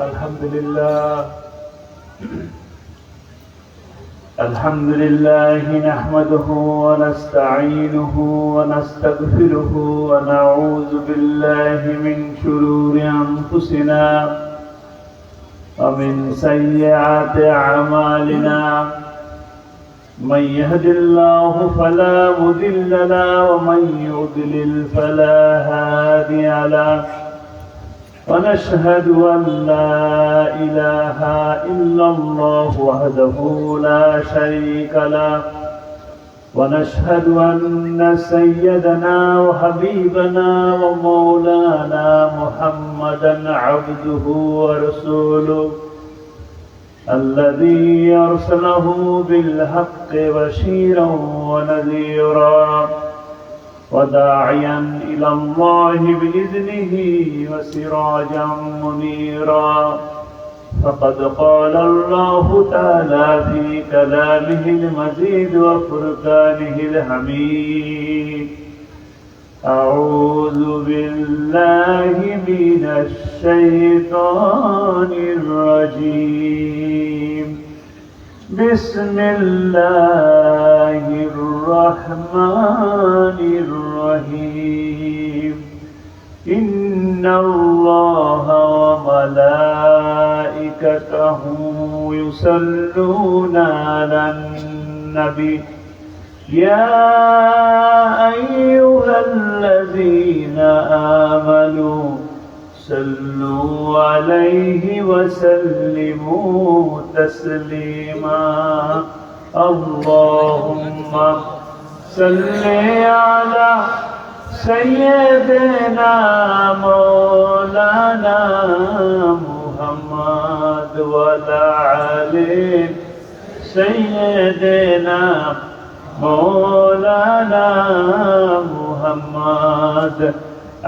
الحمد لله نحمده ونستعينه ونستغفره ونعوذ بالله من شرور أنفسنا ومن سيئات أعمالنا من يهد الله فلا مضل له ومن يضلل فلا هادي له ونشهد أن لا إله إلا الله وحده لا شريك له ونشهد أن سيدنا وحبيبنا ومولانا محمدا عبده ورسوله الذي أرسله بالحق بشيرا ونذيرا وداعيا إلى الله بإذنه وسراجا منيرا فقد قال الله تعالى في كلامه المجيد وفرقانه الحميد أعوذ بالله من الشيطان الرجيم بسم الله الرحمن الرحيم إن الله وملائكته يصلون على النبي يا أيها الذين آمنوا صلوا عليه وسلموا تسليما اللهم صل على سيدنا مولانا محمد وعلى آله سيدنا مولانا محمد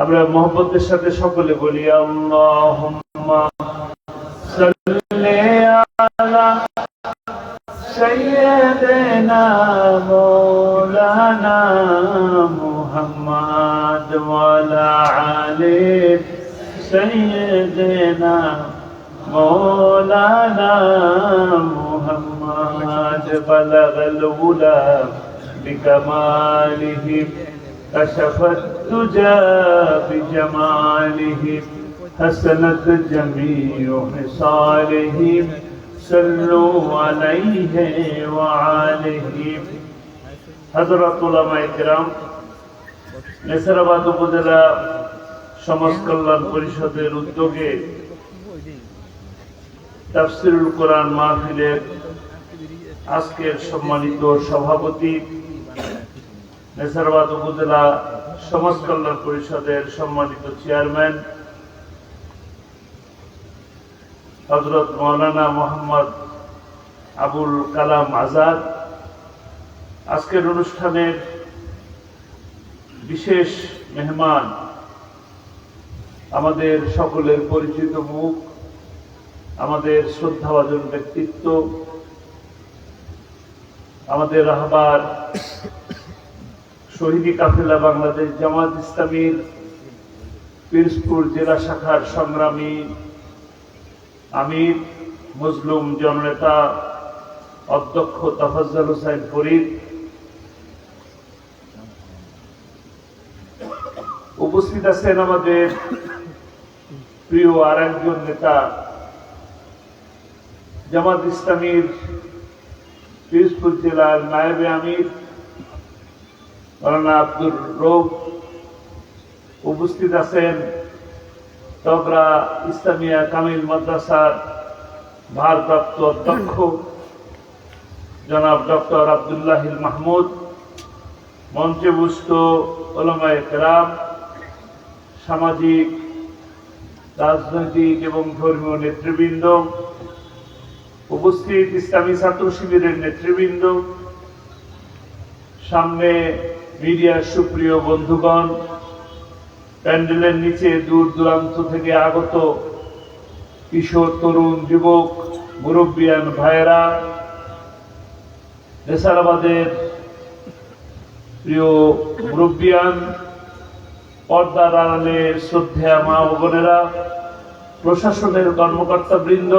আমরা মোহাম্মদের সাথে সকলে বলি আল্লাহুম্মা সাল্লি আলা সাইয়্যিদিনা মাওলানা মুহাম্মদ ওয়া আলা আলি সাইয়্যিদিনা মাওলানা মুহাম্মদ বালাগাল উলা বিকামালিহি كشف الدجى بجماله حسنت جميع خصاله صلوا عليه وآله حضرات উলামায়ে কিরাম নেসারাবাদ উপজেলা সমাজ কল্যাণ পরিষদের উদ্যোগে তাফসীরুল কোরআন মাহফিলের আজকের সম্মানিত সভাপতি নেসারাবাদ উপজেলা সমাজ কল্যাণ পরিষদের সম্মানিত চেয়ারম্যান হযরত মাওলানা মোহাম্মদ আবুল কালাম আজাদ, আজকের অনুষ্ঠানের বিশেষ মেহমান, আমাদের সকলের পরিচিত মুখ, আমাদের শ্রদ্ধাভাজন ব্যক্তিত্ব, আমাদের রাহবার শহীদি কাফেলা বাংলাদেশ জামাত ইসলামীর পিরোজপুর জেলা শাখার সংগ্রামী আমির মজলুম জননেতা অধ্যক্ষ তাফাজ্জল হোসেন ফরিদ, উপস্থিত আছেন আমাদের প্রিয় আর একজন নেতা জামাত ইসলামীর পিরোজপুর জেলার নায়েবে আমির মাওলানা আব্দুর রউফ, উপস্থিত আছেন তগরা ইসলামিয়া কামিল মাদ্রাসার ভারপ্রাপ্ত অধ্যক্ষ জনাব ডক্টর আব্দুল্লাহিল মাহমুদ, মঞ্চে উপস্থিত উলামায়ে কেরাম, সামাজিক, রাজনৈতিক এবং ধর্মীয় নেতৃবৃন্দ, উপস্থিত ইসলামী ছাত্র শিবিরের নেতৃবৃন্দ, সামনে মিডিয়ার সুপ্রিয় বন্ধুগণ, প্যান্ডেলের নিচে দূর দূরান্ত থেকে আগত কিশোর, তরুণ, যুবক, মুরব্বিয়ান ভাইয়েরা, নেসারাবাদের প্রিয় মুরব্বিয়ান, পর্দার আড়ালে শ্রদ্ধেয়া মা ও বোনেরা, প্রশাসনের কর্মকর্তা বৃন্দ,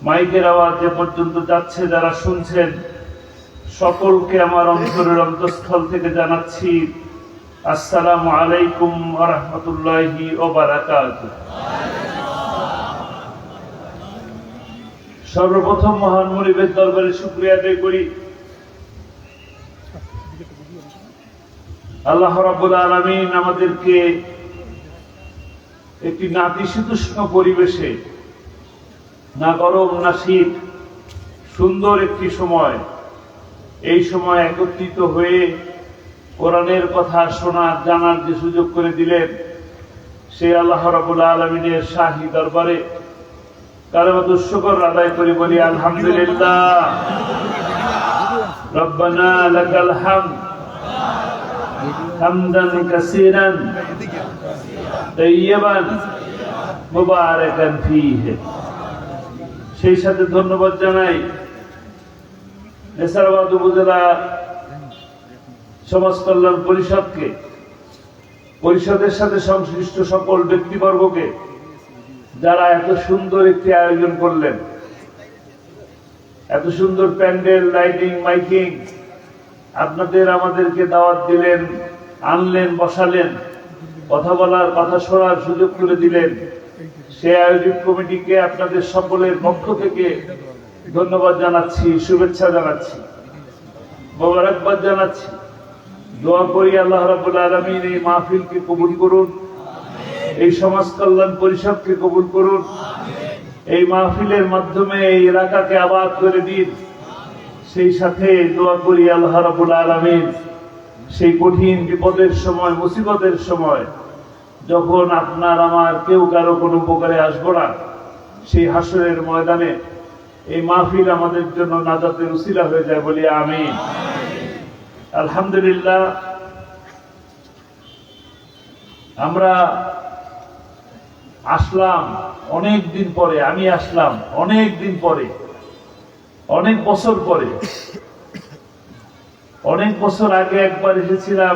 মাইকের আওয়াজ যে পর্যন্ত যাচ্ছে যারা শুনছেন, সকলকে আমার অন্তরের অন্তঃস্থল থেকে জানাচ্ছি আসসালামু আলাইকুম ওয়া রাহমাতুল্লাহি ওয়া বারাকাতুহু। সর্বপ্রথম মহান মুনিবের দরবারে শুকরিয়া আদায় করি আল্লাহ রাব্বুল আলামিন আমাদেরকে একটি নাতিশীতোষ্ণ পরিবেশে, না গরম না শীত, সুন্দর একটি সময়, এই সময় একত্রিত হয়ে কোরআনের কথা শোনার জানার যে সুযোগ করে দিলেন, সেই আল্লাহ রাব্বুল আলামিনের শাহী দরবারে কালেমাতুশ শুকর আদায় করি, বলি আলহামদুলিল্লাহ। রব্বানা লাকাল হামদ হামদান কাসীরান তাইয়্যিবান মুবারাকান ফীহি। সেই সাথে ধন্যবাদ জানাই নেসারাবাদ উপজেলা সমাজ কল্যাণ পরিষদকে, পরিষদের সাথে সংশ্লিষ্ট সকল ব্যক্তিবর্গকে, যারা এত সুন্দর একটি আয়োজন করলেন, এত সুন্দর প্যান্ডেল, লাইটিং, মাইকিং, আপনাদের আমাদেরকে দাওয়াত দিলেন, আনলেন, বসালেন, কথা বলার, কথা শোনার সুযোগ করে দিলেন। সেই আয়োজক কমিটিকে আপনাদের সকলের পক্ষ থেকে ধন্যবাদ জানাচ্ছি, শুভেচ্ছা জানাচ্ছি, মোবারকবাদ জানাচ্ছি। দোয়া করি আল্লাহ রাব্বুল আলামিন এই মাহফিলকে কবুল করুন, এই সমাজ কল্যাণ পরিষদকে কবুল করুন, এই মাহফিলের মাধ্যমে এই এলাকাকে আবাদ করে দিন। সেই সাথে দোয়া করি আল্লাহ রাব্বুল আলামিন সেই কঠিন বিপদের সময়, মুসিবতের সময়, যখন আপনার আমার কেউ কারো কোনো উপকারে আসবো না, সেই হাসরের ময়দানে এই মাহফিল আমাদের জন্য নাজাতের উসিলা হয়ে যায়, বলি আমিন। আলহামদুলিল্লাহ, আমরা আসলাম অনেক দিন পরে, আমি আসলাম অনেক দিন পরে, অনেক বছর পরে। অনেক বছর আগে একবার এসেছিলাম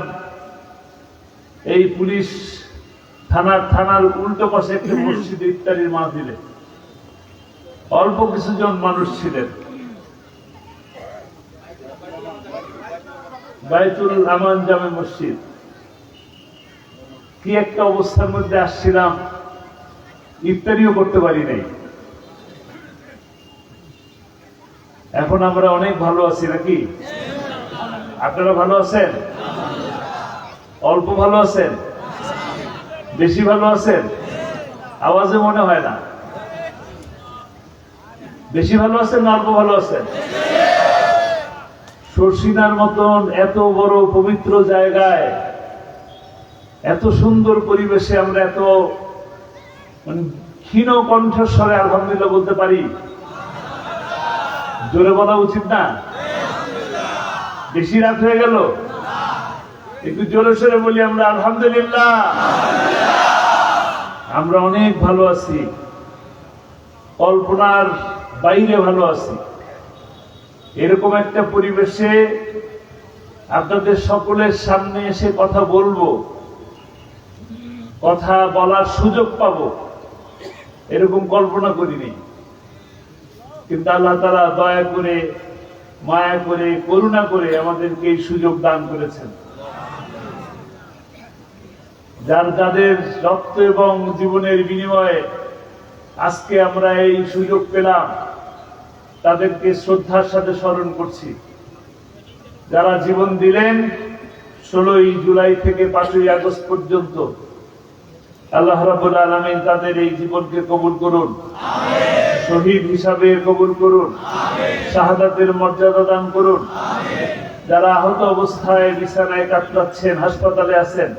এই পুলিশ থানার উল্টো পাশে একটি মসজিদে ইফতারির মাহফিলে। অল্প কিছুজন মানুষ ছিলেন। বাইতুল আমান জামে মসজিদ, কি একটা অবস্থার মধ্যে আসছিলাম, ইফতারিও করতে পারি নাই। এখন আমরা অনেক ভালো আছি নাকি? আপনারা ভালো আছেন? অল্প ভালো আছেন? বেশি ভালো আছেন? আওয়াজে মনে হয় না। বেশি ভালো আছেন না অল্প ভালো আছেন? শর্ষিনার মতন এত বড় পবিত্র জায়গায়, এত সুন্দর পরিবেশে আমরা এত ক্ষীণ কণ্ঠস্বরে আলহামদুলিল্লাহ বলতে পারি। জোরে বলা উচিত না? বেশি রাত হয়ে গেল? একটু জোরে সরে বলি আমরা আলহামদুলিল্লাহ। আমরা অনেক ভালো আছি, কল্পনার বাইরে ভালো আছি। এরকম একটা পরিবেশে আপনাদের সকলের সামনে এসে কথা বলবো, কথা বলার সুযোগ পাবো, এরকম কল্পনা করিনি। কিন্তু আল্লাহ তাআলা দয়া করে, মায়া করে, করুণা করে আমাদেরকে এই সুযোগ দান করেছেন। যাদের রক্ত এবং জীবনের বিনিময়ে আজকে আমরা এই সুযোগ পেলাম, তাদেরকে শ্রদ্ধার সাথে স্মরণ করছি। যারা জীবন দিলেন 16ই জুলাই থেকে 5ই আগস্ট পর্যন্ত, আল্লাহ রাব্বুল আলামিন তাদের এই জীবনকে কবুল করুন, শহীদ হিসাবে কবুল করুন, শাহাদাতের মর্যাদা দান করুন। যারা আহত অবস্থায় বিছানায় কাতরাচ্ছেন, হাসপাতালে আছেন,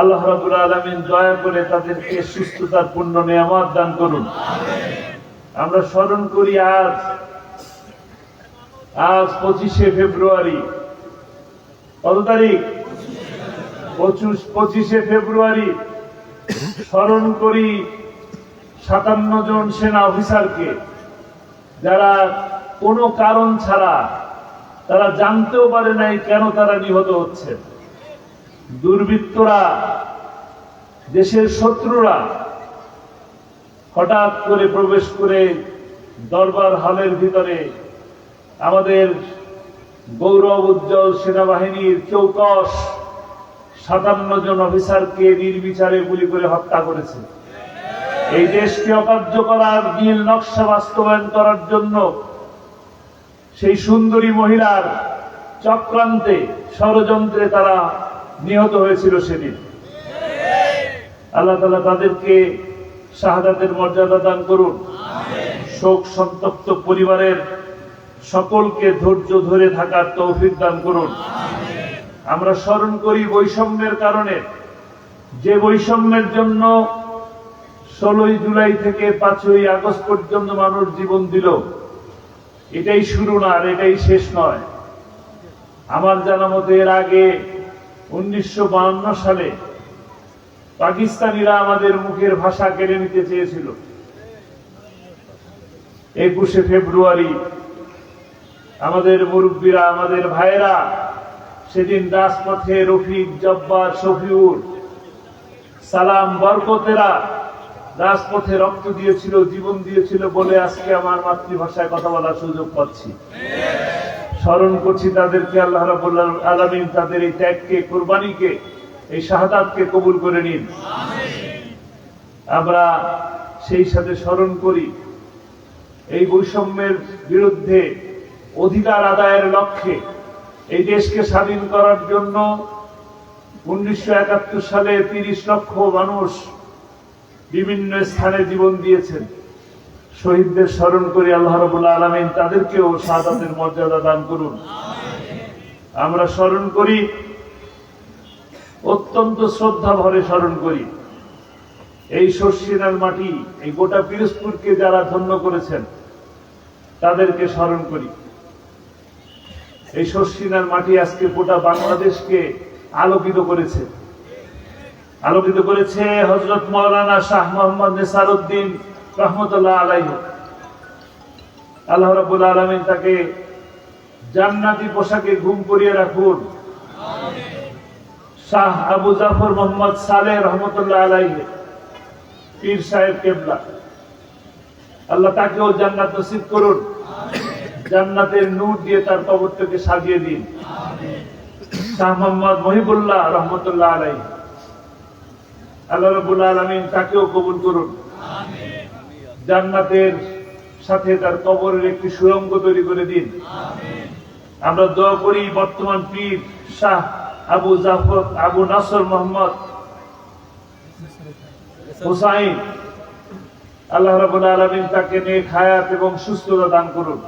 আল্লাহ রাব্বুল আলামিন দয়া করে তাদেরকে সুস্থতার পূর্ণ নিয়ামত দান করুন। আমরা স্মরণ করি আজ 25শে ফেব্রুয়ারি। কত তারিখ? 25শে ফেব্রুয়ারি। স্মরণ করি 57 জন সেনা অফিসারকে, যারা কোনো কারণ ছাড়া, তারা জানতেও পারে নাই কেন তারা নিহত হচ্ছে। দুর্বৃত্তরা, দেশের শত্রুরা হঠাৎ করে প্রবেশ করে দরবার হলের ভিতরে আমাদের গৌরব উজ্জ্বল সেনাবাহিনীর চৌকস 57 জন অফিসারকে নির্বিচারে গুলি করে হত্যা করেছে। এই দেশকে অকার্য করার নীল নকশা বাস্তবায়ন করার জন্য সেই সুন্দরী মহিলার চক্রান্তে ষড়যন্ত্রে তারা নিহত হয়েছিল সেদিন। আল্লাহ তাআলা তাদেরকে শাহাদাতের মর্যাদা দান করুন। শোক সন্তপ্ত পরিবারের সকলকে ধৈর্য ধরে থাকার তৌফিক দান করুন। আমরা স্মরণ করি বৈষম্যের কারণে, যে বৈষম্যের জন্য 16 জুলাই থেকে 5ই আগস্ট পর্যন্ত মানুষ জীবন দিল, এটাই শুরু না, আর এটাই শেষ নয়। আমার জানা মতে এর আগে 1952 সালে পাকিস্তানিরা আমাদের মুখের ভাষা কেড়ে নিতে চেয়েছিল। 21শে ফেব্রুয়ারি আমাদের মুরব্বীরা, আমাদের ভাইয়েরা সেদিন রাজপথে রফিক, জব্বার, শফিউর, সালাম, বরকতেরা রাজপথে রক্ত দিয়েছিল, জীবন দিয়েছিল বলে আজকে আমার মাতৃভাষায় কথা বলার সুযোগ পাচ্ছি। স্মরণ করছি তাদেরকে। আল্লাহ রাব্বুল আলামিন তাদের এই ত্যাগকে, কুরবানিকে, এই শাহাদাতকে কবুল করে নিন। আমরা সেই সাথে স্মরণ করি এই বৈষম্যের বিরুদ্ধে অধিকার আদায়ের লক্ষ্যে এই দেশকে স্বাধীন করার জন্য 1971 সালে 30 লক্ষ মানুষ বিভিন্ন স্থানে জীবন দিয়েছেন। শহীদদের স্মরণ করি। আল্লাহ রাব্বুল আলামিন তাদেরকেও শাহাদাতের মর্যাদা দান করুন। আমরা স্মরণ করি, অত্যন্ত শ্রদ্ধা ভরে স্মরণ করি এই শর্ষিনার মাটি, এই গোটা পিরোজপুরকে যারা ধন্য করেছেন তাদেরকে স্মরণ করি। এই শর্ষিনার মাটি আজকে গোটা বাংলাদেশকে আলোকিত করেছে। আলোকিত করেছে হযরত মাওলানা শাহ মোহাম্মদ নেসারউদ্দিন রহমতুল্লাহ আলাইহি। আল্লাহ রাব্বুল আলামিন তাকে জান্নাতি পোশাকে ঘুম পরিয়ে রাখুন। শাহ আবু জাফর মোহাম্মদ সালেহ রহমতুল্লাহ আলাইহি, পীর সাহেব কেবলা, আল্লাহ তাকেও জান্নাত নসিব করুন। জান্নাতের নূর দিয়ে তার কবরটাকে সাজিয়ে দিন। শাহ মোহাম্মদ মহিবুল্লাহ রহমতুল্লাহ আলাইহি, আল্লাহ রাব্বুল আলামিন তাকেও কবুল করুন। জান্নাতের সাথে তার কবরের একটি সুড়ঙ্গ তৈরি করে দিন। আমরা দোয়া করি বর্তমান পীর শাহ আবু জাফর, আবু নাসর মোহাম্মদ হুসাইন, আল্লাহ রাব্বুল আলামিন তাকে নেক হায়াত এবং সুস্থতা দান করুন।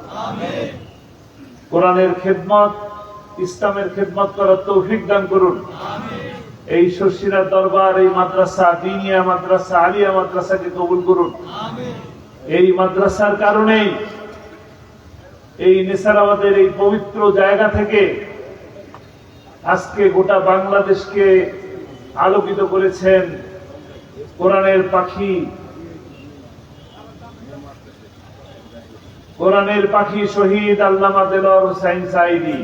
কোরআনের খেদমত, ইসলামের খেদমত করার তৌফিক দান করুন। এই শর্ষিনার দরবার, এই মাদ্রাসা, দিনিয়া মাদ্রাসা, আলিয়া মাদ্রাসাকে কবুল করুন। এই মাদ্রাসার কারণেই এই নেসারাবাদের এই পবিত্র জায়গা থেকে আজকে গোটা বাংলাদেশকে আলোকিত করেছেন কোরআনের পাখি, কোরআনের পাখি শহীদ আল্লামা দেলোয়ার হোসাইন সাঈদী।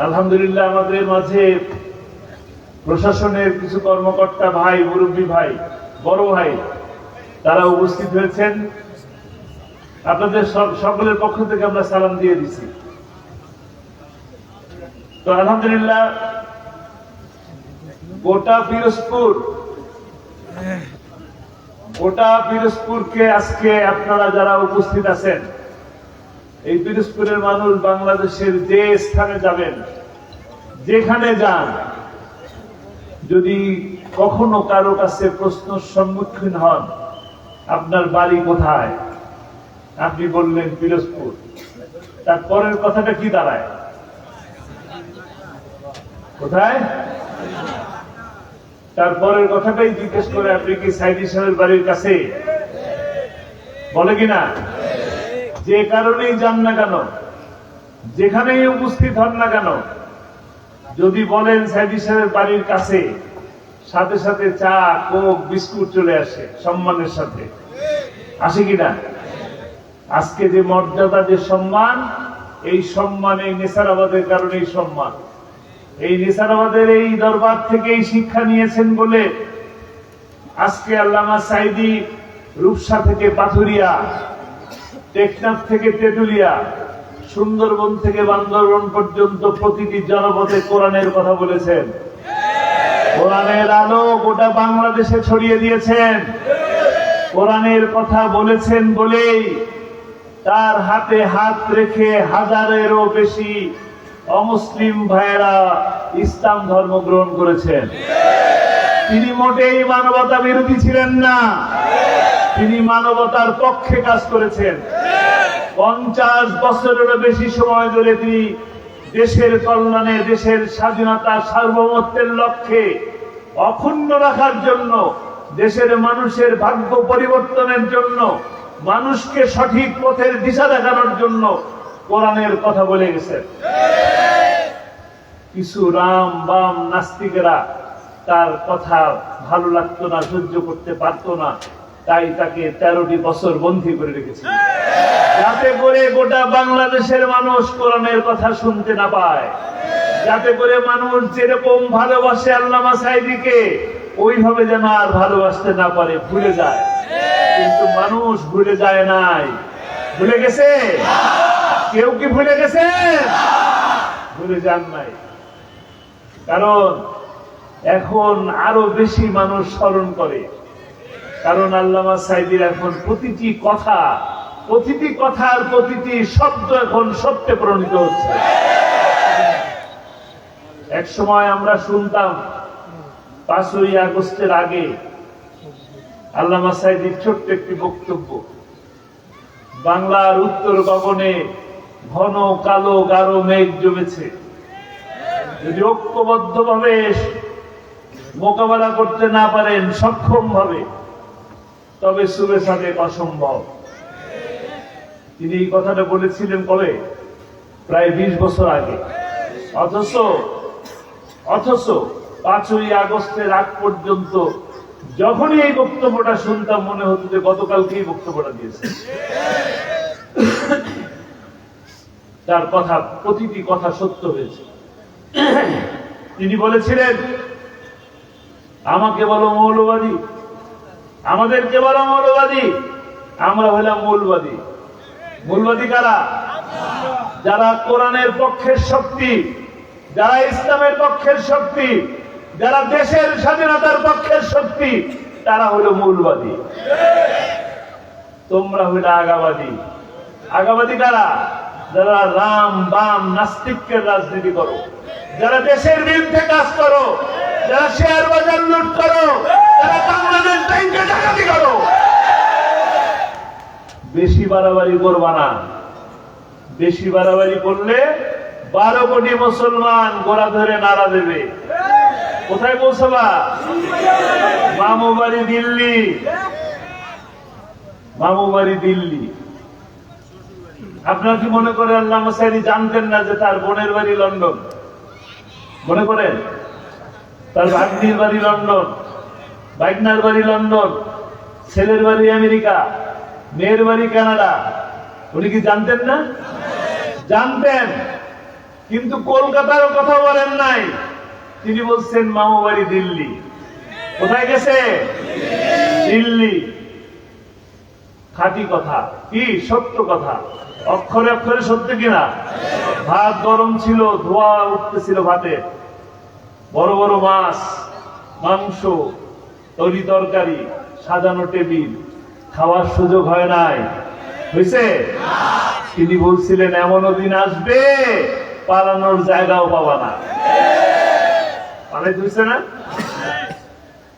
আলহামদুলিল্লাহ আমাদের মাঝে প্রশাসনের কিছু কর্মকর্তা ভাই, মুরব্বী ভাই, বড় ভাই, তারা উপস্থিত হয়েছেন। আপনাদের সকলের পক্ষ থেকে আমরা সালাম দিয়ে দিচ্ছি। তো আলহামদুলিল্লাহ গোটা পিরোজপুরকে আজকে আপনারা যারা উপস্থিত আছেন, এই পিরোজপুরের মানুষ বাংলাদেশের যে স্থানে যাবেন, যেখানে যান, যদি কখনো কারো কাছে প্রশ্নের সম্মুখীন হন আপনার বাড়ি কোথায়, আপনি বললেন পিরোজপুর, তারপরের কথাটা কি দাঁড়ায়? কোথায়? তারপরের কথাটাই জিজ্ঞেস করে আপনি কি সাইদি সাহেবের বাড়ির কাছে, বলে কিনা? যে কারণেই যান না কেন, যেখানেই উপস্থিত হন না কেন, যদি বলেন সাইদি সাহেবের বাড়ির কাছে, সাথে সাথে চা, কোক, বিস্কুট চলে আসে সম্মানের সাথে। আসে কিনা? আজকে যে মর্যাদা, যে সম্মান, এই সম্মান এই নেসারাবাদের কারণেই সম্মান। এই নেসারাবাদের এই দরবার থেকেই শিক্ষা নিয়েছেন বলে আজকে আল্লামা সাইদি রূপসা থেকে পাথুরিয়া, টেকনাফ থেকে তেতুলিয়া, সুন্দরবন থেকে বান্দরবন পর্যন্ত প্রতিটি জনপদে কোরআনের কথা বলেছেন। কোরআনের আলো গোটা বাংলাদেশে ছড়িয়ে দিয়েছেন। কোরআনের কথা বলেছেন বলেই তার হাতে হাত রেখে হাজারেরও বেশি অমুসলিম ভাইয়েরা ইসলাম ধর্ম গ্রহণ করেছেন। তিনি মোটেই মানবতা বিরোধী ছিলেন না, তিনি মানবতার পক্ষে কাজ করেছেন। 50 বছরেরও বেশি সময় ধরে তিনি দেশের কল্যাণে, দেশের স্বাধীনতা, সার্বভৌমত্বের লক্ষ্যে অক্ষুণ্ণ রাখার জন্য, দেশের মানুষের ভাগ্য পরিবর্তনের জন্য, মানুষকে সঠিক পথের দিশা দেখানোর জন্য কোরআনের কথা বলে গেছেন। কিছু রাম বাম নাস্তিকেরা তার কথা ভালো লাগতো না, সহ্য করতে পারতো না, তাই তাকে 13টি বছর বন্দী করে রেখেছে, যাতে করে গোটা বাংলাদেশের মানুষ কোরআনের কথা শুনতে না পায়, যাতে করে মানুষ যেরকম ভালোবাসে আল্লামা সাইদিকে ওইভাবে যেন আর ভালোবাসতে না পারে, ভুলে যায়। কিন্তু মানুষ ভুলে যায় নাই। ভুলে গেছে? কেউ কি ভুলে গেছে? ভুলে যান নাই। কারণ এখন আরো বেশি মানুষ স্মরণ করে, কারণ আল্লামা সাইদির এখন প্রতিটি কথার প্রতিটি শব্দ এখন সত্যে পরিণত হচ্ছে। এক সময় আমরা শুনতাম 5ই আগস্টের আগে আল্লামা সাইদির ছোট্ট একটি বক্তব্য, বাংলার উত্তর গগনে ঘন কালো গাঢ় মেঘ জমেছে, যদি ঐক্যবদ্ধভাবে মোকাবেলা করতে না পারেন সক্ষম ভাবে, তবে সুবে সাদেক অসম্ভব। তিনি এই কথাটা বলেছিলেন কবে? প্রায় 20 বছর আগে। অথচ 5ই আগস্টের আগ পর্যন্ত যখনই এই বক্তব্যটা শুনতাম মনে হতো যে গতকালকে এই বক্তব্যটা দিয়েছে। তার কথা, প্রতিটি কথা সত্য হয়েছে। তিনি বলেছিলেন, আমাকে বলো মৌলবাদী, আমাদেরকে বলো মৌলবাদী, আমরা হলাম মৌলবাদী। মৌলবাদী কারা? যারা কোরআনের পক্ষের শক্তি, যারা ইসলামের পক্ষের শক্তি, যারা দেশের স্বাধীনতার পক্ষের শক্তি, তারা হলো মৌলবাদী। তোমরা হইলে আগাবাদী। আগাবাদী কারা? যারা রাম বাম নাস্তিকের রাজনীতি করো, যারা দেশের বিরুদ্ধে কাজ করো, যারা শেয়ার বাজার লুট করো, যারা বাংলাদেশ ব্যাংকে ডাকাতি করো। বেশি বাড়াবাড়ি করবা না। বেশি বাড়াবাড়ি করলে 12 কোটি মুসলমান গোড়া ধরে নাড়া দেবে। কোথায় পৌঁছাবা? মামু বাড়ি দিল্লি, মামু বাড়ি দিল্লি। আপনারা কি মনে করেন আল্লামা সাইদি জানতেন না যে তার বোনের বাড়ি লন্ডন? মনে করেন? তার ভাগ্নির বাড়ি লন্ডন, ভাগ্নার বাড়ি লন্ডন, ছেলের বাড়ি আমেরিকা, মেয়ের বাড়ি কানাডা। উনি কি জানতেন না? জানতেন, কিন্তু কলকাতার কথা বলেন নাই। তিনি বলছেন মামু বাড়ি দিল্লি। কোথায় গেছে? দিল্লি। খাঁটি কথা, কি সত্য কথা, অক্ষরে অক্ষরে সত্য কিনা? ভাত গরম ছিল, ধোয়া উঠতেছিল ভাতে, বড় বড় মাছ, মাংস, তরি তরকারি, সাজানো টেবিল, খাওয়ার সুযোগ হয় নাই। হয়েছে? তিনি বলছিলেন এমনও দিন আসবে পালানোর জায়গাও পাবা না। পালাইতে হয়েছে না?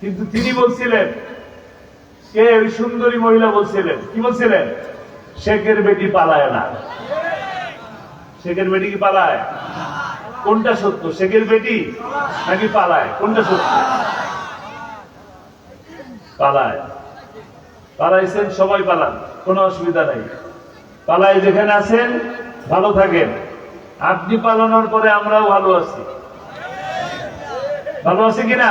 কিন্তু তিনি বলছিলেন, কে? ওই সুন্দরী মহিলা বলছিলেন, কি বলছিলেন? শেখের বেটি পালায় না। শেখের বেটি কি পালায়? কোনটা সত্য? শেখের বেটি নাকি পালায়? কোনটা সত্য? পালায়। পালাইছেন, সবাই পালান, কোনো অসুবিধা নাই। পালায় যেখানে আছেন ভালো থাকেন। আপনি পালানোর পরে আমরাও ভালো আছি। ভালো আছে কিনা?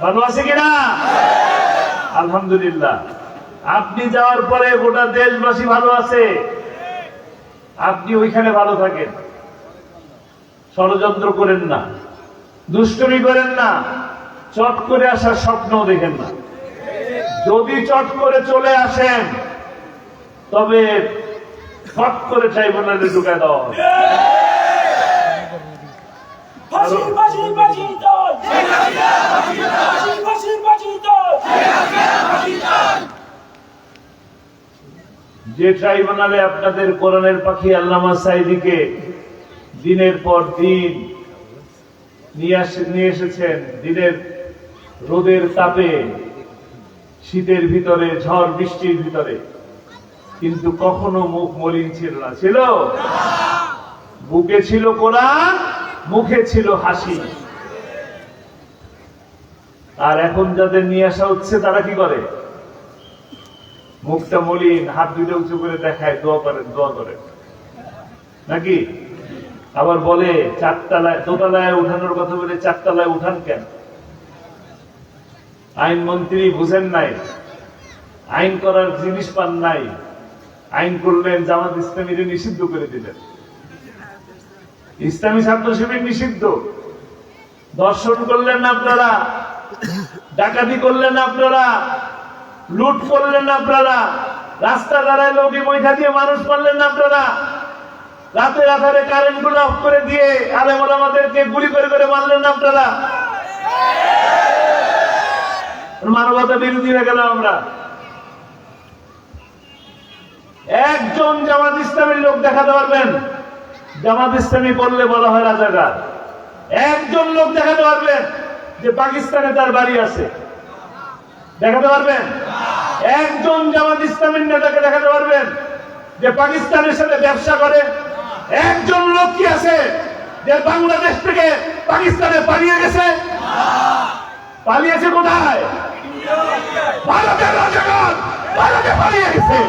ভালো আছে কিনা? আলহামদুলিল্লাহ। আপনি যাওয়ার পরে গোটা দেশবাসী ভালো আছে। আপনি ওইখানে ভালো থাকেন, ষড়যন্ত্র করেন না, দুষ্টুমি করেন না, চট করে আসার স্বপ্ন দেখেন না। যদি চট করে চলে আসেন তবে ফট করে ট্রাইব্যুনালে ঢুকায় দেওয়া হবে। যে ট্রাইব্যুনালে আপনাদের কোরআনের পাখি আল্লামা সাঈদীকে দিনের পর দিন নিয়ে এসেছেন, দিনের রোদের তাপে, শীতের ভিতরে, ঝড় বৃষ্টির ভিতরে, কিন্তু কখনো মুখ মলিন ছিল না। ছিল? বুকে ছিল কোরআন, মুখে ছিল হাসি। আর এখন যাদের নিয়ে আসা হচ্ছে তারা কি করে? মুখটা মলিন, হাত দুটো উঁচু করে দেখায়, দোয়া করেন, দোয়া করেন, নাকি? আবার বলে চারতলায়, দোতলায় উঠানোর কথা বলে চারতলায় উঠান কেন? আইনমন্ত্রী বুঝেন নাই, আইন করার জিনিস পান নাই, আইন করলেন, জামাত ইসলামীকে নিষিদ্ধ করে দিলেন। ইসলামী ছাত্র শিবির নিষিদ্ধ। দর্শন করলেন আপনারা, ডাকাতি করলেন আপনারা, লুট করলেন আপনারা, রাস্তা দাঁড়ায় লোকে ময়ঠা দিয়ে মানুষ মারলেন আপনারা, রাতে রাতারে কারেন্ট গুলো অফ করে দিয়ে আলেম ওলামাদেরকে গুলি করে করে মারলেন আপনারা। মানবতা বিরোধী হয়ে গেল আমরা। একজন জামাত ইসলামের লোক দেখাতে পারবেন? জামাত ইসলামী বললে বলা হয় রাজাকার। একজন লোক দেখাতে পারবেন যে পাকিস্তানে তার বাড়ি আছে? দেখাতে পারবেন? একজন জামাত ইসলামের নেতাকে দেখাতে পারবেন যে পাকিস্তানের সাথে ব্যবসা করে? একজন লোক কি আছে যে বাংলাদেশ থেকে পাকিস্তানে পালিয়ে গেছে? পালিয়েছে কোথায়? ভারতের রাজাকার ভারতে পালিয়ে গেছে।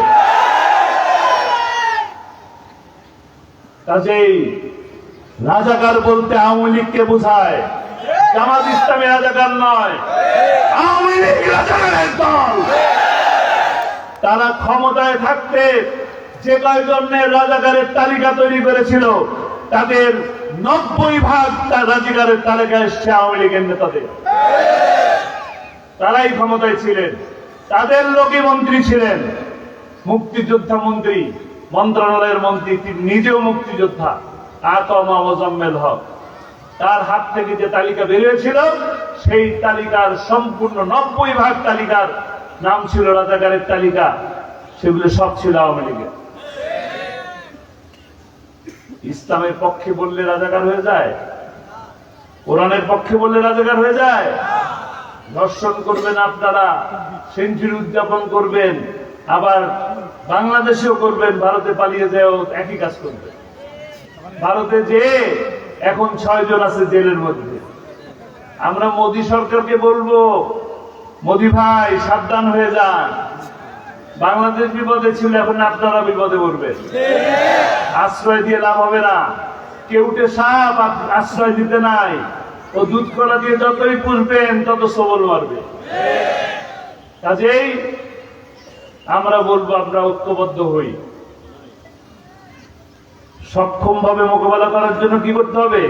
কাজেই রাজাকার বলতে আওয়ামী লীগকে বোঝায়, জামাত ইসলামী রাজাকার নয়। আওয়ামী লীগ রাজাকারের দল। তারা ক্ষমতায় থাকতে যে কয়জনের রাজাকারের তালিকা তৈরি করেছিল তাদের 90% রাজাকারের তালিকায় এসছে আওয়ামী লীগের নেতাদের। তারাই ক্ষমতায় ছিলেন, তাদের লোকই মন্ত্রী ছিলেন। মুক্তিযোদ্ধা মন্ত্রী, মন্ত্রণালয়ের মন্ত্রী, তিনি নিজেও মুক্তিযোদ্ধা, আতমা মোজাম্মেল হক। তার হাত থেকে যে তালিকা বেরিয়েছিল সেই তালিকার সম্পূর্ণ 90% তালিকার নাম ছিল রাজাকারের তালিকা। সেগুলো সব ছিল আওয়ামী লীগের। ইসলামের পক্ষে বললে রাজাকার হয়ে যায়? কোরআনের পক্ষে বললে রাজাকার হয়ে যায়? ধর্ষণ করবেন আপনারা, সেঞ্চুরি উদযাপন করবেন, আবার বাংলাদেশেও করবেন, ভারতে পালিয়ে যাও একই কাজ করবেন। ভারতে যে এখন 6 জন আছে জেলের মধ্যে। আমরা মোদী সরকারকে বলবো, মোদী ভাই সাবধান হয়ে যান। বাংলাদেশ বিপদে ছিল, এখন আপনারা বিপদে পড়বেন। আশ্রয় দিয়ে লাভ হবে না। কেউটে সাপ আশ্রয় দিতে নাই। ও দুধ কলা দিয়ে যতই পুষবেন তত সবল মারবে। কাজেই আমরা বলবো আমরা ঐক্যবদ্ধ হই। সক্ষম ভাবে মোকাবেলা করার জন্য কি করতে হবে?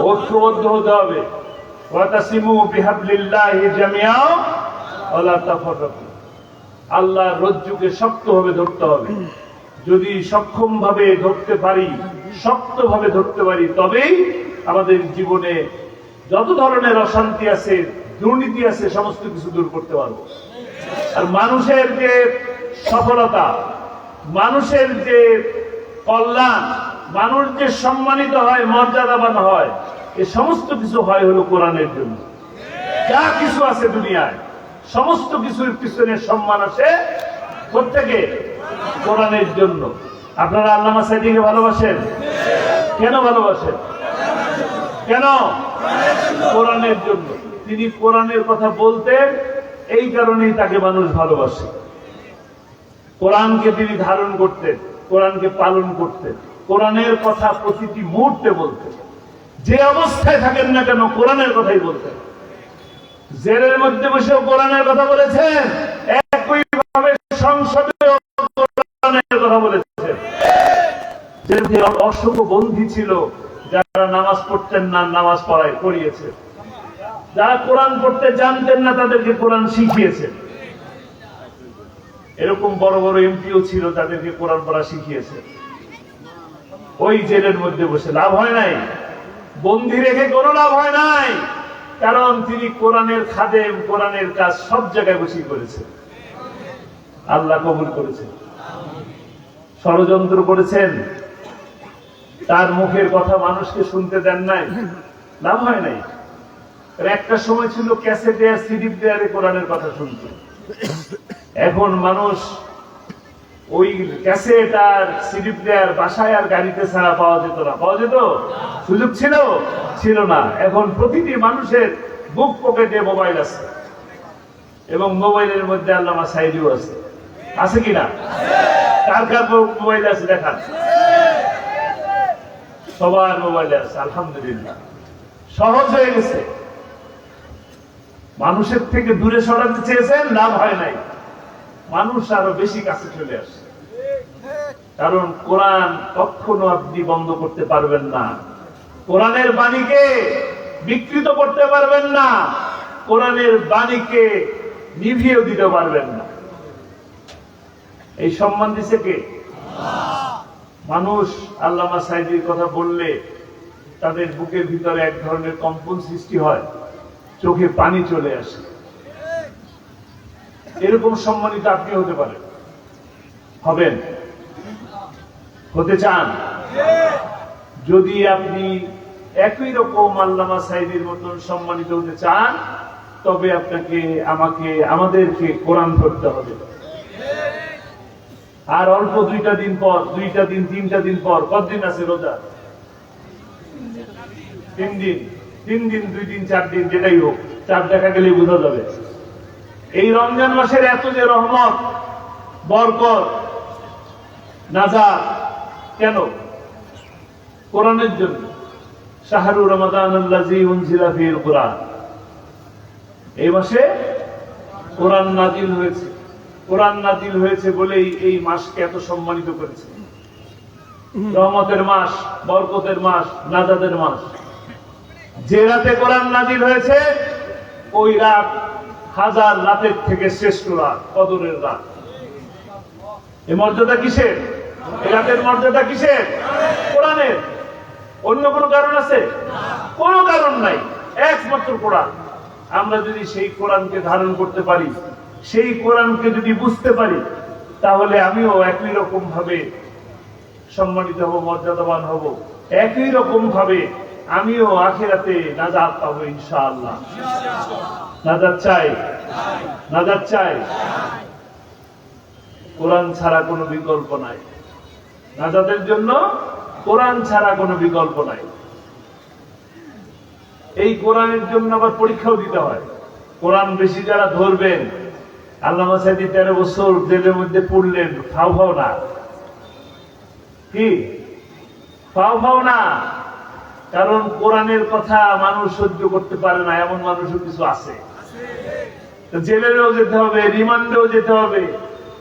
ঐক্যবদ্ধ হতে হবে। ওয়াতাসিমু বিহাবলিল্লাহি জামিআ ওয়ালা তাফাররাকু। আল্লাহর রজ্জুকে শক্তভাবে ধরতে হবে। যদি সক্ষম ভাবে ধরতে পারি, শক্তভাবে ধরতে পারি, তবেই আমাদের জীবনে যত ধরনের অশান্তি আছে, দুর্নীতি আছে, সমস্ত কিছু দূর করতে পারবো। আর মানুষের যে সফলতা, মানুষের যে কল্যাণ, মানুষ যে সম্মানিত হয়, মর্যাদাবান হয়, এ সমস্ত কিছু হয় হলো কোরআনের জন্য। যা কিছু আছে দুনিয়ায়, সমস্ত কিছুর পিছনে সম্মান আসে প্রত্যেকে কোরআনের জন্য। আপনারা আল্লামা সাঈদীকে ভালোবাসেন? কেন ভালোবাসেন? কেন? কোরআনের জন্য। তিনি কোরআনের কথা বলতেন, এই কারণেই তাকে মানুষ ভালোবাসে। কোরআনকে তিনি ধারণ করতেন, কোরআনকে পালন করতেন, কোরআনের কথা প্রতিটি মুহূর্তে বলতেন। যে অবস্থায় থাকেন না কেন কোরআনের কথাই বলতেন। জেলের মধ্যে বসেও কোরআনের কথা বলেছেন, একইভাবে সংসদেও কোরআনের কথা বলেছেন। যে অসংখ্য বন্দী ছিল যারা নামাজ পড়তেন না, নামাজ পড়িয়েছে। যারা কোরআন পড়তে জানতেন না তাদেরকে কোরআন শিখিয়েছেন। এরকম বড় বড় এমপিও ছিল, তাদেরকে কোরআন পড়া শিখিয়েছে। ওই জেলের মধ্যে বসে লাভ হয় নাই, বন্দী রেখে কোনো লাভ হয় নাই, কারণ তিনি কোরআনের খাদেম, কোরআনের কাজ সব জায়গায় বসে করেছেন। আল্লাহ কবুল করেছেন। ষড়যন্ত্র করেছেন, তার মুখের কথা মানুষকে শুনতে দেন নাই, লাভ হয় নাই। একটা সময় ছিল ক্যাসেটে আর সিডি প্লেয়ারে কোরআনের কথা শুনত। এখন মানুষ ওই ক্যাসেট আর সিডি প্লেয়ার বাসায় আর গাড়িতে ছাড়া পাওয়া যেত না। পাওয়া যেত? সুযোগ ছিল না। এখন প্রতিটি মানুষের বুক পকেটে মোবাইল আছে, এবং মোবাইলের মধ্যে আল্লামা সাইদিও আছে। আছে কিনা? কার কার মোবাইল আছে দেখান। সবার মোবাইলে আছে, আলহামদুলিল্লাহ। সহজ হয়ে গেছে। মানুষের থেকে দূরে সরাতে চেয়েছেন, লাভ হয় নাই। মানুষ আরো বেশি কাছে চলে আসে, কারণ কোরআন কখনো আপনি বন্ধ করতে পারবেন না। কোরআনের বাণীকে বিকৃত করতে পারবেন না, কোরআনের বাণীকে নিভিয়েও দিতে পারবেন না। এই সম্মান দিছে কে? মানুষ আল্লামা সাইদির কথা বললে তাদের বুকের ভিতরে এক ধরনের কম্পন সৃষ্টি হয়, চোখে পানি চলে আসে। এরকম সম্মানিত আপনি হতে পারেন, হবেন, হতে চান? যদি আপনি একই রকম আল্লামা সাইদির মতন সম্মানিত হতে চান, তবে আপনাকে, আমাদেরকে কোরআন ধরতে হবে। আর অল্প 2টা দিন পর, 2টা দিন 3টা দিন পর, কতদিন আছে রোজা? 3 দিন, 2 দিন 4 দিন, যেটাই হোক, 4 দেখা গেলে বোঝা যাবে। এই রমজান মাসের এত যে রহমত, বরকত, নাজাত, কেন? কোরআনের জন্য। শাহরু রমাদানুল্লাযী উনজিলা ফীহিল কুরআন। এই মাসে কোরআন নাজিল হয়েছে। কোরআন নাজিল হয়েছে বলেই এই মাসকে এত সম্মানিত করেছে। রহমতের মাস, বরকতের মাস, নাজাতের মাস। যে রাতে কোরআন নাজিল হয়েছে, ওই রাত 1000 রাতের থেকে শ্রেষ্ঠ রাত, কদরের রাত। এই মর্যাদা কিসের? এই রাতের মর্যাদা কিসের? কোরআনের। অন্য কোনো কারণ আছে? কোনো কারণ নাই, একমাত্র কোরআন। আমরা যদি সেই কোরআনকে ধারণ করতে পারি, সেই কোরআনকে যদি বুঝতে পারি, তাহলে আমিও একই রকম ভাবে সম্মানিত হব, মর্যাদাবান হব। একই রকম ভাবে আমিও আখিরাতে নাজাত পাবো ইনশাআল্লাহ। নাজাত চাই? নাজাত চাই? কোরআন ছাড়া কোনো বিকল্প নাই। নাজাতের জন্য কোরআন ছাড়া কোনো বিকল্প নাই। এই কোরআনের জন্য আবার পরীক্ষাও দিতে হয়। কোরআন বেশি যারা ধরবেন, আল্লামা সাইদি 13 বছর জেলের মধ্যে পড়লেন, ফাও না। কি ফাও না? কারণ কোরআনের কথা মানুষ সহ্য করতে পারে না, এমন মানুষও কিছু আছে। জেলেরও যেতে হবে, রিমান্ডেও যেতে হবে,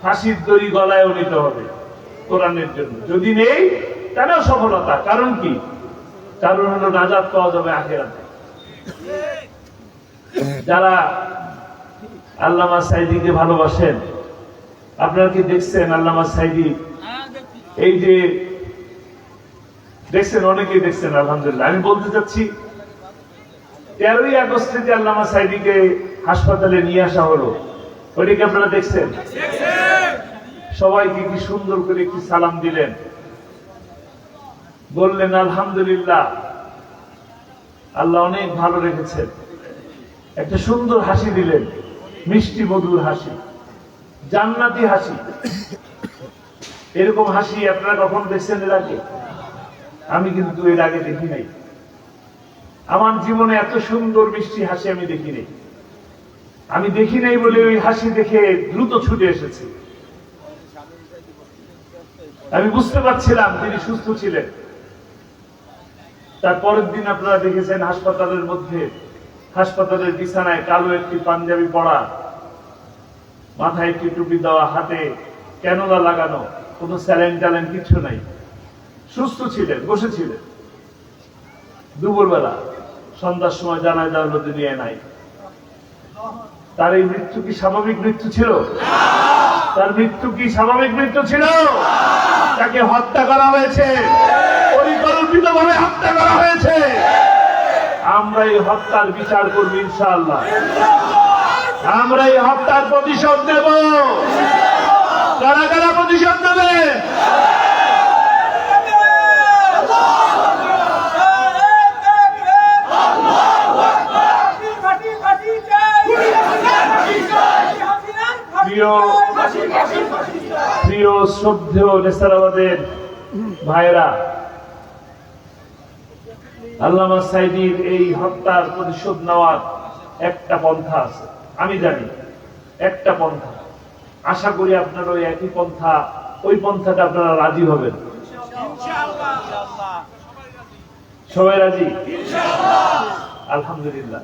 ফাঁসির দড়ি গলায়ও নিতে হবে কোরআনের জন্য। যদি নেই তাহলেও সফলতা। কারণ কি? কারণ হলো নাজাত পাওয়া যাবে আখিরাতে। যারা আল্লামা সাইদিকে ভালোবাসেন, আপনারা কি দেখছেন আল্লামা সাইদি? এই যে দেখছেন, অনেকেই দেখছেন আলহামদুলিল্লাহ। আমি বলতে চাচ্ছি, 13ই আগস্টে যে আল্লামা সাইদিকে হাসপাতালে নিয়ে আসা হলো, ওইটাকে আপনারা দেখছেন? সবাইকে কি সুন্দর করে একটি সালাম দিলেন, বললেন আলহামদুলিল্লাহ, আল্লাহ অনেক ভালো রেখেছেন। একটা সুন্দর হাসি দিলেন, মিষ্টি মধুর হাসি, জান্নাতি হাসি। এরকম হাসি আপনারা কখন দেখছেন এর আগে? আমি কিন্তু এর আগে দেখি নাই। আমার জীবনে এত সুন্দর মিষ্টি হাসি আমি দেখি নাই। আমি দেখি নাই বলে ওই হাসি দেখে দ্রুত ছুটে এসেছি। আমি বুঝতে পারছিলাম তিনি সুস্থ ছিলেন। তার পরের দিন আপনারা দেখেছেন হাসপাতালের মধ্যে, হাসপাতালের বিছানায় কালো একটি পাঞ্জাবি পরা, মাথায় একটি টুপি দেওয়া, হাতে ক্যানোলা লাগানো, কোনো স্যালাইন ট্যালাইন কিছু নাই, সুস্থ ছিলেন, বসেছিলেন। দুপুরবেলা সন্ধ্যার সময় জানাজার মধ্যে নিয়ে নাই। তার এই মৃত্যু কি স্বাভাবিক মৃত্যু ছিল? তার মৃত্যু কি স্বাভাবিক মৃত্যু ছিল? তাকে হত্যা করা হয়েছে, পরিকল্পিতভাবে হত্যা করা হয়েছে। আমরা এই হত্যার বিচার করব ইনশাআল্লাহ। আমরা এই হত্যার প্রতিশোধ নেব। কারা কারা প্রতিশোধ নেবে? প্রিয় শ্রদ্ধেয় নেসারাবাদের ভাইরা, আল্লামা সাঈদীর এই হত্যার প্রতিশোধ নেওয়ার একটা পন্থা আছে, আমি জানি একটা পন্থা। আশা করি আপনারা ওই একই পন্থা, ওই পন্থাটা আপনারা রাজি হবেন। সবাই রাজি? আলহামদুলিল্লাহ।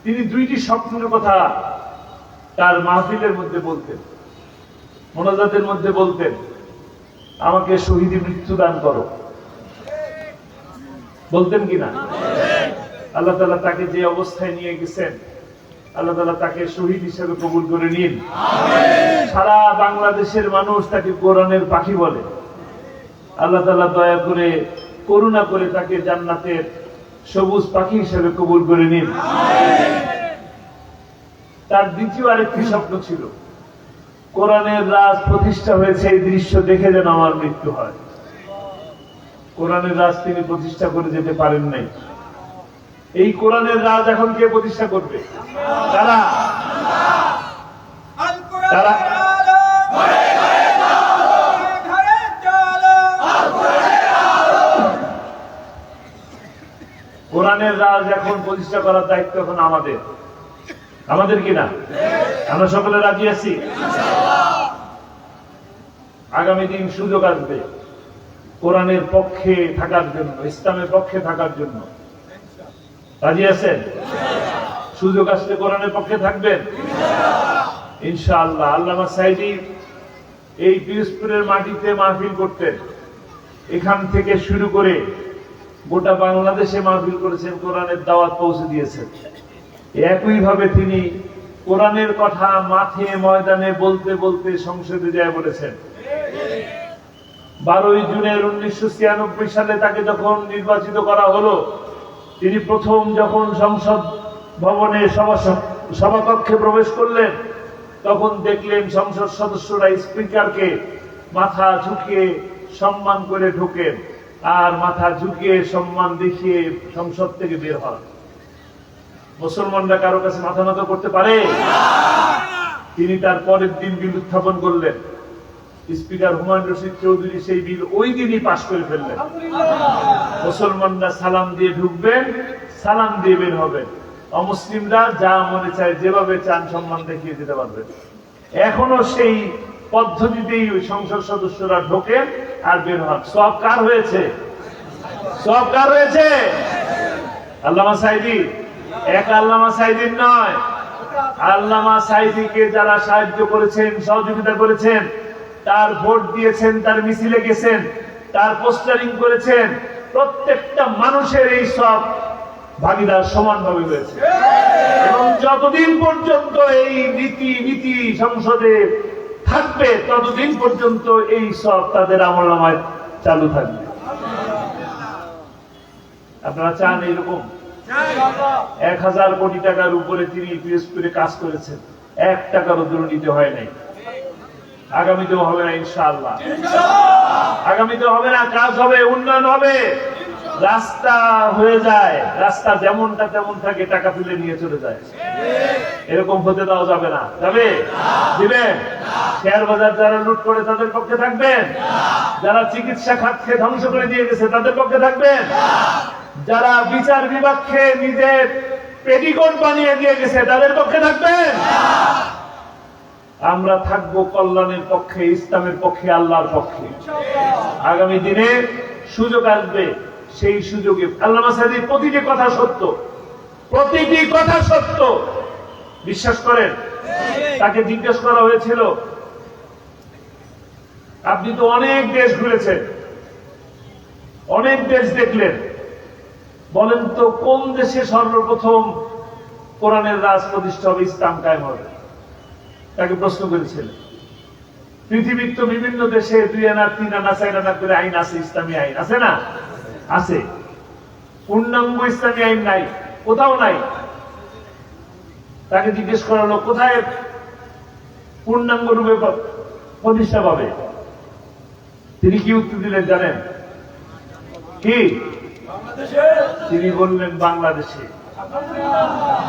তিনি দুইটি স্বপ্নের কথা তার মাহফিলের মধ্যে বলতেন, মোনাজাতের মধ্যে বলতেন, আমাকে শহীদি মৃত্যু দান করো। বলতেন কিনা? আল্লাহ তাআলা তাকে যে অবস্থায় নিয়ে গেছেন, আল্লাহ তাআলা তাকে শহীদ হিসেবে কবুল করে নিন। সারা বাংলাদেশের মানুষ তাকে কোরআনের পাখি বলে। আল্লাহ তাআলা দয়া করে, করুণা করে তাকে জান্নাতের সবুজ পাখি হিসেবে কবুল করে নিন। তার দ্বিতীয় আরেকটি স্বপ্ন ছিল, কোরআনের রাজ প্রতিষ্ঠা হয়েছে, এই দৃশ্য দেখে যেন আমার মৃত্যু হয়। কোরআনের রাজ তিনি প্রতিষ্ঠা করে যেতে পারেন নাই। এই কোরআনের রাজ এখন কে প্রতিষ্ঠা করবে? তারা তারা কোরআনের রাজ এখন প্রতিষ্ঠা করার দায়িত্ব এখন আমাদের, আমাদের কিনা? আমরা সকলে রাজি আছি? আগামী দিন সুযোগ আসবে কোরআনের পক্ষে থাকার জন্য, ইসলামের পক্ষে থাকার জন্য। রাজি আছেন? সুযোগ আসলে কোরআনের পক্ষে থাকবেন ইনশাআল্লাহ। আল্লামা সাঈদী এই পিরোজপুরের মাটিতে মাহফিল করতেন। এখান থেকে শুরু করে গোটা বাংলাদেশে মাহফিল করেছেন, কোরআনের দাওয়াত পৌঁছে দিয়েছেন। একইভাবে তিনি কোরআনের কথা মাঠে ময়দানে বলতে বলতে সংসদে যায় বলেছেন। 12 জুনের 1996 সালে তাকে যখন নির্বাচিত করা হলো, তিনি প্রথম যখন সংসদ ভবনে সভাকক্ষে প্রবেশ করলেন, তখন দেখলেন সংসদ সদস্যরা স্পিকারকে মাথা ঝুঁকিয়ে সম্মান করে ঢোকেন, আর মাথা ঝুঁকিয়ে সম্মান দেখিয়ে সংসদ থেকে বের হন। মুসলমানরা কারো কাছে মাথা নত করতে পারে? তিনি তার পরের দিন বিল উত্থাপন করলেন। স্পিকার হুমায়ুন রশিদ চৌধুরী সেই বিল ওই দিনই পাশ করে ফেললেন। মুসলমানরা সালাম দিয়ে ঢুকবেন, সালাম দিয়ে বের হবেন। অমুসলিমরা যা মনে চায় যেভাবে চান সম্মান দেখিয়ে যেতে পারবেন। এখনো সেই পদ্ধতিতেই ওই সংসদ সদস্যরা ঢোকেন আর বের হন। সব কার হয়েছে? সব কার হয়েছে? আল্লামা সাঈদী। এক আল্লামা সাঈদীর নয়, আল্লামা সাঈদীকে যারা সাহায্য করেছেন, সহযোগিতা করেছেন, তার ভোট দিয়েছেন, তার মিছিলে গেছেন, তার পোস্টারিং করেছেন, প্রত্যেকটা মানুষের এই সব ভাগিদার সমানভাবে হয়েছে। এবং যতদিন পর্যন্ত এই নীতি সংসদে থাকবে, ততদিন পর্যন্ত এই সব তাদের আমলনামায় চালু থাকবে। আপনারা চান এইরকম? 1000 কোটি টাকার উপরে তিনি পিরোজপুরে কাজ করেছেন, 1 টাকারও দুর্নীতি হয় নাই। আগামীতেও হবে না ইনশাআল্লাহ। আগামীতেও হবে না, কাজ হবে, উন্নয়ন হবে। রাস্তা হয়ে যায়, রাস্তা যেমনটা তেমন থাকে, টাকা তুলে নিয়ে চলে যায়। এরকম হতে দেওয়া যাবে না। যাবে? দিবেন? শেয়ার বাজার যারা লুট করে তাদের পক্ষে থাকবেন? যারা চিকিৎসা খাতকে ধ্বংস করে দিয়ে গেছে তাদের পক্ষে থাকবেন? যারা বিচার বিভাগকে নিজের পেটিকোট বানিয়ে দিয়ে গেছে তাদের পক্ষে থাকবেন? আমরা থাকবো কল্যাণের পক্ষে, ইসলামের পক্ষে, আল্লাহর পক্ষে। আগামী দিনে সুযোগ আসবে, সেই সুযোগে আল্লামা সাঈদীর প্রতিটি কথা সত্য, প্রতিটি কথা সত্য, বিশ্বাস করেন। তাকে জিজ্ঞেস করা হয়েছিল, আপনি তো অনেক দেশ ঘুরেছেন, অনেক দেশ দেখলেন, বলেন তো কোন দেশে সর্বপ্রথম কোরআনের রাজ প্রতিষ্ঠা হবে, ইসলাম কায়েম হবে? তাকে প্রশ্ন করেছিলেন। পৃথিবীর তো বিভিন্ন দেশে 2 আনা 3 আনা 4 আনা করে আইন আছে, ইসলামী আইন আছে না? আছে। পূর্ণাঙ্গ ইসলামী আইন নাই, কোথাও নাই। তাকে জিজ্ঞেস করা হলো কোথায় পূর্ণাঙ্গ রূপে প্রতিষ্ঠা পাবে? তিনি কি উত্তর দিলেন জানেন কি? তিনি বললেন বাংলাদেশে।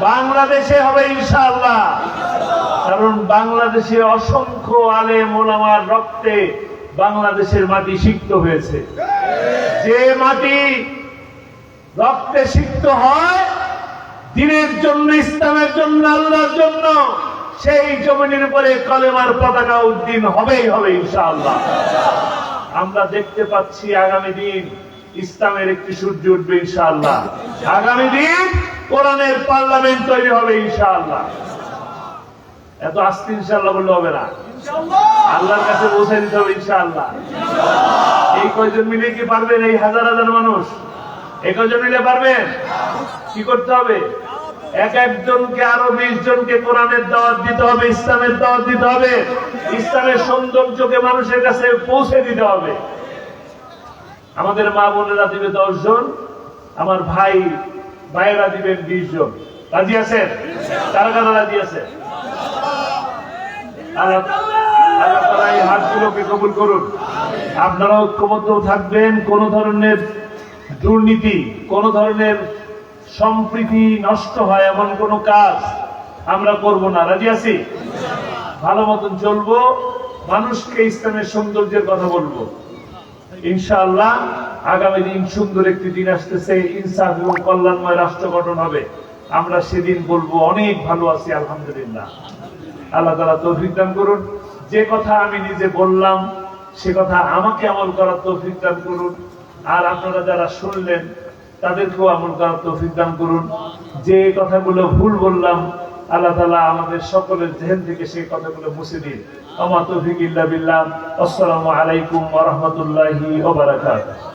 বাংলাদেশে হবে ইনশাআল্লাহ। কারণ বাংলাদেশে অসংখ্য আলেম ওলামার রক্তে বাংলাদেশের মাটি সিক্ত হয়েছে। যে মাটি রক্তে সিক্ত হয় দ্বীনের জন্য, ইসলামের জন্য, আল্লাহর জন্য, সেই জমিনের উপরে কলেমার পতাকা উদ্দিন হবেই হবে ইনশাআল্লাহ। আমরা দেখতে পাচ্ছি আগামী দিন ইসলামের একটি সূর্য উঠবে ইনশাআল্লাহ। আগামী দিন কোরআনের পার্লামেন্ট তৈরি হবে ইনশাআল্লাহ। এত আস্তে ইনশাআল্লাহ বললে হবে না, আল্লাহর কাছে পৌঁছে দিতে হবে ইনশাআল্লাহ। এই কয়জন মিলে কি পারবেন? এই হাজার হাজার মানুষ এই কয়জন মিলে পারবেন? কি করতে হবে? এক একজনকে আরো 20 জনকে কোরআনের দাওয়াত দিতে হবে, ইসলামের দাওয়াত দিতে হবে, ইসলামের সৌন্দর্যকে মানুষের কাছে পৌঁছে দিতে হবে। আমাদের মা বোনেরা দিবে 10 জন, আমার ভাইয়েরা দিবেন 20 জন। রাজি আছেন? কারা কারা রাজি আছে? আল্লাহ তাআলা এই হাতগুলোকে কবুল করুন। আপনারা ঐক্যবদ্ধ থাকবেন। কোন ধরনের দুর্নীতি, কোন ধরনের সম্প্রীতি নষ্ট হয় এমন কোন কাজ আমরা করব না। রাজি আছি? ভালো মতন চলবো, মানুষকে ইসলামের সৌন্দর্যের কথা বলবো ইনশাআল্লাহ। আগামী দিন সুন্দর একটি দিন আসতেছে, ইনসাফ এবং কল্যাণময় রাষ্ট্র গঠন হবে। আমরা সেদিন বলবো অনেক ভালো আছি আলহামদুলিল্লাহ। আল্লাহ তাআলা তৌফিক দান করুন। যে কথা আমি নিজে বললাম সে কথা আমাকে আমল করার তৌফিক দান করুন, আর আপনারা যারা শুনলেন তাদেরকেও আমল করার তৌফিক দান করুন। যে কথাগুলো ভুল বললাম আল্লাহ তাআলা আমাদের সকলের জেহেন থেকে সেই কথাগুলো মুছে দিন। ওয়া মা তৌফিক ইল্লা বিল্লাহ। আসসালামু আলাইকুম ওয়া রাহমাতুল্লাহি ওয়া বারাকাতুহু।